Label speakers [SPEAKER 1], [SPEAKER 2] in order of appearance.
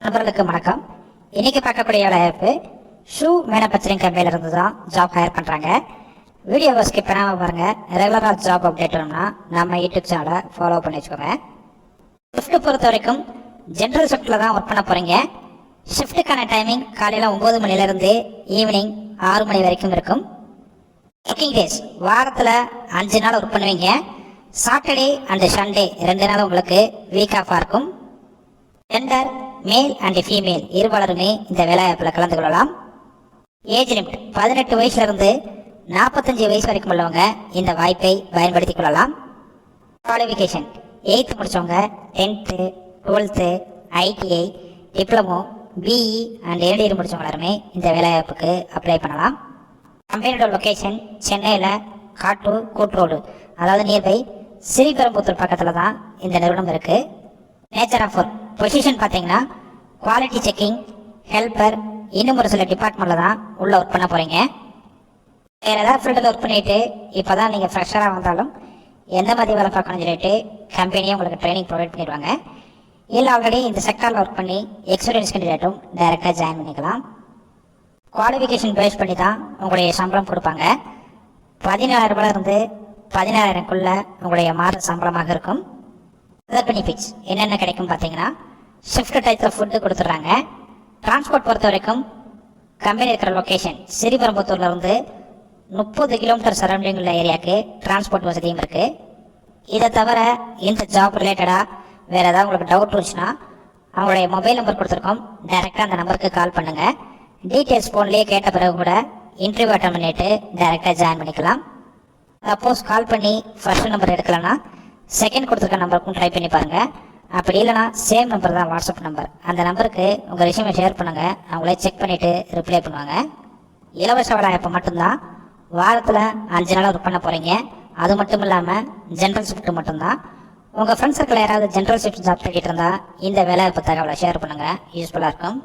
[SPEAKER 1] நண்பர்களுக்கு வணக்கம். இன்னைக்கு பார்க்கக்கூடிய வேலைவாய்ப்பு ஷூ மேனுஃபேக்சரிங் கம்பெனில இருந்து தான் ஜாப் ஹையர் பண்றாங்க. வீடியோவை ஸ்கிப் பண்ணாம பாருங்க. ரெகுலரா ஜாப் அப்டேட் வேணும்னா நம்ம யூடியூப் சேனலை ஃபாலோ பண்ணி வச்சுக்கோங்க. ஷிஃப்ட் பொறுத்த வரைக்கும் ஜென்ரல் ஷிஃப்ட்ல தான் ஒர்க் பண்ண போறீங்க. ஷிஃப்ட்டுக்கான டைமிங் காலையில 9 மணில இருந்து ஈவினிங் 6 மணி வரைக்கும் இருக்கும். ஒர்க்கிங் டேஸ் வாரத்தில் 5 நாள் ஒர்க் பண்ணுவீங்க. சாட்டர்டே அண்ட் சண்டே 2 நாள் உங்களுக்கு வீக் ஆஃபாக இருக்கும். ஜெண்டர் மேல் அண்ட் ஃபீமேல் இருபாலருமே இந்த வேலைவாய்ப்பில் கலந்து கொள்ளலாம். ஏஜ் லிமிட் 18 வயசுல இருந்து 45 வயசு வரைக்கும் உள்ளவங்க இந்த வாய்ப்பை பயன்படுத்திக் கொள்ளலாம். குவாலிஃபிகேஷன் 8th முடிச்சவங்க 10th 12th ITI diploma BE and LDR முடிச்சவங்க எல்லாருமே இந்த வேலைவாய்ப்புக்கு அப்ளை பண்ணலாம். கம்பெனியோட லொக்கேஷன் சென்னையில் காட்டூர் கூட்ரோடு, அதாவது நியர்பை ஸ்ரீபெரும்புத்தூர் பக்கத்தில் தான் இந்த நிறுவனம் இருக்குது. நேச்சர் ஆஃப் ஒர்க் பொசிஷன் பார்த்தீங்கன்னா குவாலிட்டி செக்கிங், ஹெல்பர், இன்னும் ஒரு சில டிபார்ட்மெண்ட்டில் தான் உள்ளே ஒர்க் பண்ண போகிறீங்க. வேறு ஏதாவது ஃபீல்டில் ஒர்க் பண்ணிவிட்டு இப்போ தான் நீங்கள் ஃப்ரெஷராக வந்தாலும் எந்த மாதிரி வேலை பார்க்கணும்னு சொல்லிட்டு கம்பெனியே உங்களுக்கு ட்ரைனிங் ப்ரொவைட் பண்ணிடுவாங்க. இல்லை ஆல்ரெடி இந்த செக்டாரில் ஒர்க் பண்ணி எக்ஸ்பீரியன்ஸ் கேண்டிடேட்டும் டைரெக்டாக ஜாயின் பண்ணிக்கலாம். குவாலிஃபிகேஷன் பேஸ் பண்ணி தான் உங்களுடைய சம்பளம் கொடுப்பாங்க. 14,000 ரூபாயிலிருந்து 17,000க்குள்ளே உங்களுடைய மாத சம்பளமாக இருக்கும். அதர் பெனிஃபிட்ஸ் என்னென்ன கிடைக்கும் பார்த்தீங்கன்னா, ஷிஃப்ட் டைப்ஸில் ஃபுட்டு கொடுத்துட்றாங்க. டிரான்ஸ்போர்ட் பொறுத்த வரைக்கும் கம்பெனி இருக்கிற லொக்கேஷன் ஸ்ரீபெரும்புத்தூர்லேருந்து 30 கிலோமீட்டர் சரௌண்டிங் உள்ள ஏரியாவுக்கு டிரான்ஸ்போர்ட் வசதியும் இருக்குது. இதை தவிர இந்த ஜாப் ரிலேட்டடாக வேறு ஏதாவது உங்களுக்கு டவுட் இருந்துச்சுன்னா அவங்களுடைய மொபைல் நம்பர் கொடுத்துருக்கோம். டைரெக்டாக அந்த நம்பருக்கு கால் பண்ணுங்கள். டீட்டெயில்ஸ் ஃபோன்லேயே கேட்ட பிறகு கூட இன்டர்வியூ அட்டன் பண்ணிவிட்டு டைரெக்டாக ஜாயின் பண்ணிக்கலாம். சப்போஸ் கால் பண்ணி ஃபர்ஸ்ட் நம்பர் எடுக்கலைன்னா செகண்ட் கொடுத்துருக்க நம்பருக்கும் ட்ரை பண்ணி பாருங்கள். அப்படி இல்லைனா சேம் நம்பர் தான் வாட்ஸ்அப் நம்பர். அந்த நம்பருக்கு உங்கள் ரெஸ்யூமை ஷேர் பண்ணுங்கள். அவங்களே செக் பண்ணிவிட்டு ரிப்ளை பண்ணுவாங்க. இலவச வேலைவாய்ப்பு மட்டும்தான். வாரத்தில் 5 நாள் ஒர்க் பண்ண போகிறீங்க. அது மட்டும் இல்லாமல் ஜென்ரல் ஷிஃப்ட் மட்டும்தான். உங்கள் ஃப்ரெண்ட்ஸ் சர்க்கிள் யாராவது ஜென்ரல் ஷிஃப்ட் ஜாப் தேடிட்டு இருந்தால் இந்த வேலைவாய்ப்பு தகவலை ஷேர் பண்ணுங்கள். யூஸ்ஃபுல்லாக இருக்கும்.